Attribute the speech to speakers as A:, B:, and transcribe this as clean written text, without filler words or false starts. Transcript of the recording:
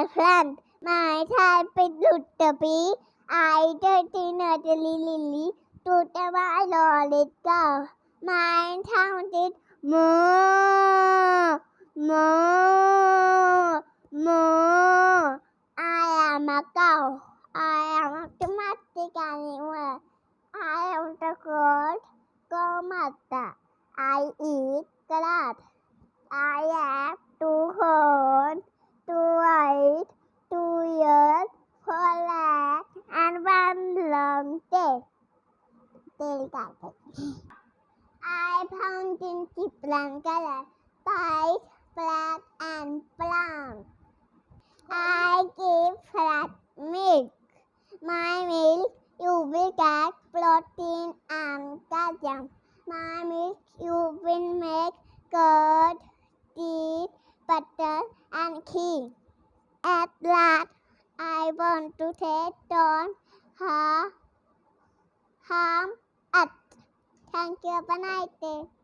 A: elephant. My happy little pig. I dirty nutty lily. To the wild it go. My counted moo, moo, moo. I am a cow. I am a domestic animal. I am the god Gomata. I eat grass. I have 2 horns, 2 eyes, 2 ears, 4 legs, and 1 long tail. I found in different color, white, black, and brown. I give flat milk. My milk you will get protein and calcium. My milk you will make curd, cheese, butter, and cream. At last, I want to say don't harm us. Thank you. Have a nice day.